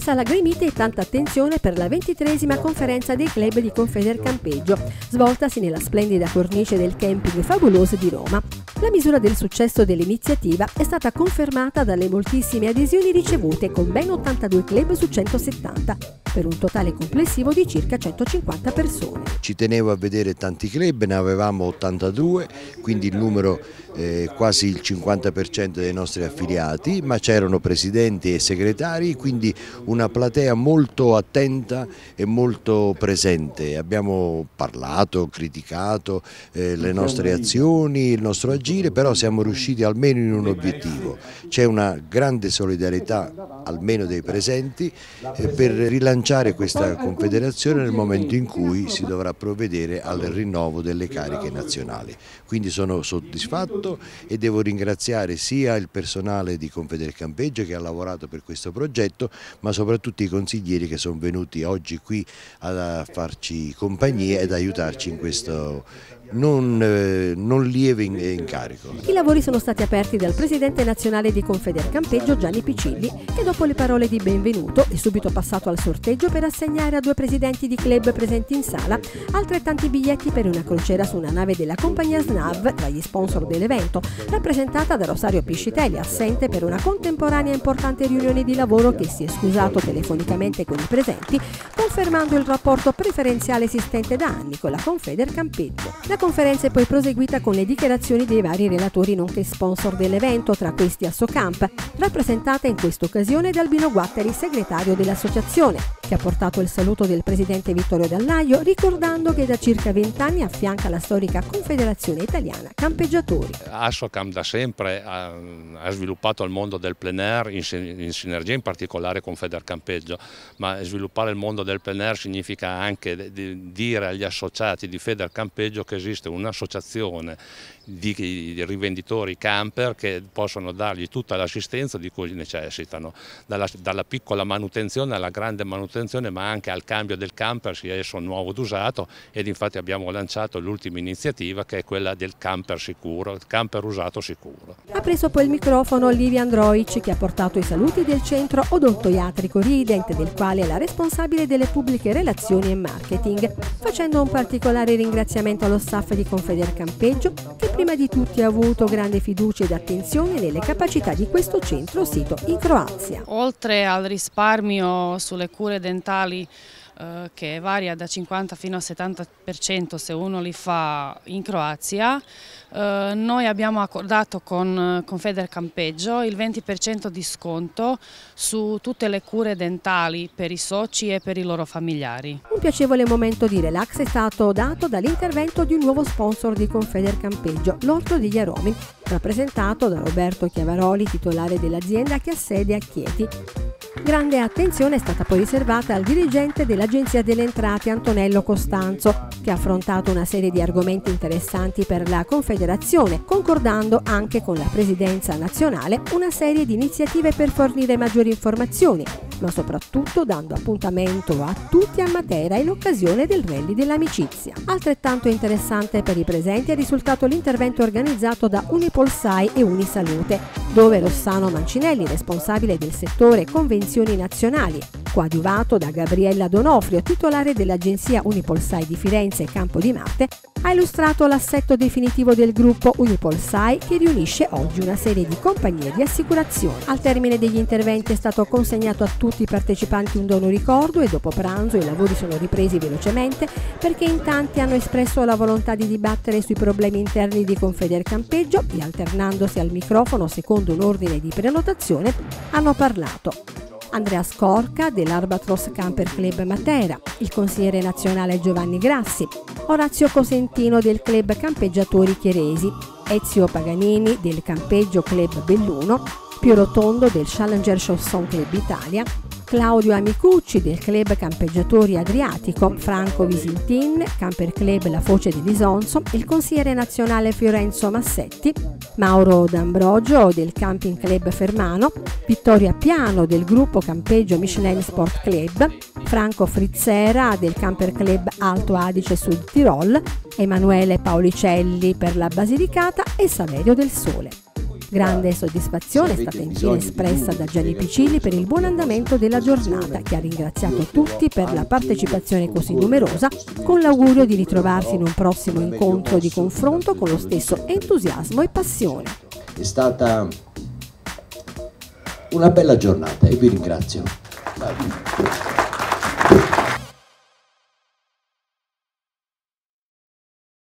senza lagrimite e tanta attenzione per la 23esima conferenza dei club di Confedercampeggio, svoltasi nella splendida cornice del camping Fabuloso di Roma. La misura del successo dell'iniziativa è stata confermata dalle moltissime adesioni ricevute, con ben 82 club su 170, per un totale complessivo di circa 150 persone. Ci tenevo a vedere tanti club, ne avevamo 82, quindi il numero quasi il 50% dei nostri affiliati, ma c'erano presidenti e segretari, quindi una platea molto attenta e molto presente. Abbiamo parlato, criticato le nostre azioni, il nostro agire, però siamo riusciti almeno in un obiettivo. C'è una grande solidarietà, almeno dei presenti, per rilanciare questa confederazione nel momento in cui si dovrà provvedere al rinnovo delle cariche nazionali. Quindi sono soddisfatto e devo ringraziare sia il personale di Confedercampeggio che ha lavorato per questo progetto, ma soprattutto i consiglieri che sono venuti oggi qui a farci compagnia ed aiutarci in questo non lieve incarico. I lavori sono stati aperti dal presidente nazionale di Confedercampeggio Gianni Picilli, che dopo le parole di benvenuto è subito passato al sorteggio per assegnare a 2 presidenti di club presenti in sala altrettanti biglietti per una crociera su una nave della compagnia SNAV, tra gli sponsor dell'evento, rappresentata da Rosario Piscitelli, assente per una contemporanea importante riunione di lavoro, che si è scusato telefonicamente con i presenti, confermando il rapporto preferenziale esistente da anni con la Confedercampeggio. La conferenza è poi proseguita con le dichiarazioni dei vari relatori nonché sponsor dell'evento, tra questi Assocamp, rappresentata in questa occasione da Albino Guatteri, segretario dell'associazione, che ha portato il saluto del presidente Vittorio Dallaio, ricordando che da circa 20 anni affianca la storica Confederazione Italiana Campeggiatori. Assocamp da sempre ha sviluppato il mondo del plein air in sinergia, in particolare con Federcampeggio, ma sviluppare il mondo del plein air significa anche dire agli associati di Federcampeggio che esiste un'associazione di rivenditori camper che possono dargli tutta l'assistenza di cui necessitano, dalla piccola manutenzione alla grande manutenzione, ma anche al cambio del camper, sia esso nuovo o usato, ed infatti abbiamo lanciato l'ultima iniziativa, che è quella del camper sicuro, il camper usato sicuro. Ha preso poi il microfono Livia Androic, che ha portato i saluti del centro odontoiatrico Rident, del quale è la responsabile delle pubbliche relazioni e marketing, facendo un particolare ringraziamento allo staff di Confedercampeggio, che prima di tutti ha avuto grande fiducia ed attenzione nelle capacità di questo centro sito in Croazia. Oltre al risparmio sulle cure dentali, che varia da 50 fino al 70% se uno li fa in Croazia, noi abbiamo accordato con Confedercampeggio il 20% di sconto su tutte le cure dentali per i soci e per i loro familiari. Un piacevole momento di relax è stato dato dall'intervento di un nuovo sponsor di Confedercampeggio, l'Orto degli Aromi, rappresentato da Roberto Chiavaroli, titolare dell'azienda che ha sede a Chieti. Grande attenzione è stata poi riservata al dirigente dell'Agenzia delle Entrate Antonello Costanzo, che ha affrontato una serie di argomenti interessanti per la Confederazione, concordando anche con la Presidenza nazionale una serie di iniziative per fornire maggiori informazioni, ma soprattutto dando appuntamento a tutti a Matera in occasione del Rally dell'Amicizia. Altrettanto interessante per i presenti è risultato l'intervento organizzato da Unipolsai e Unisalute, dove Rossano Mancinelli, responsabile del settore convenzioni nazionali, coadiuvato da Gabriella Donofrio, titolare dell'agenzia Unipolsai di Firenze e Campo di Marte, ha illustrato l'assetto definitivo del gruppo Unipolsai, che riunisce oggi una serie di compagnie di assicurazione. Al termine degli interventi è stato consegnato a tutti i partecipanti un dono ricordo e dopo pranzo i lavori sono ripresi velocemente, perché in tanti hanno espresso la volontà di dibattere sui problemi interni di Confedercampeggio e, alternandosi al microfono secondo un ordine di prenotazione, hanno parlato Andrea Scorca dell'Albatros Camper Club Matera, il consigliere nazionale Giovanni Grassi, Orazio Cosentino del Club Campeggiatori Chieresi, Ezio Paganini del Campeggio Club Belluno, Pio Rotondo del Challenger Chausson Club Italia, Claudio Amicucci del Club Campeggiatori Adriatico, Franco Visintin, Camper Club La Foce dell'Isonzo, il consigliere nazionale Fiorenzo Massetti, Mauro D'Ambrogio del Camping Club Fermano, Vittorio Appiano del gruppo Campeggio Michelin Sport Club, Franco Frizzera del Camper Club Alto Adige Sud Tirol, Emanuele Paolicelli per la Basilicata e Saverio del Sole. Grande soddisfazione è stata infine espressa da Gianni Picilli per il buon andamento della giornata, che ha ringraziato tutti per la partecipazione così numerosa, con l'augurio di ritrovarsi in un prossimo incontro di confronto con lo stesso entusiasmo e passione. È stata una bella giornata e vi ringrazio.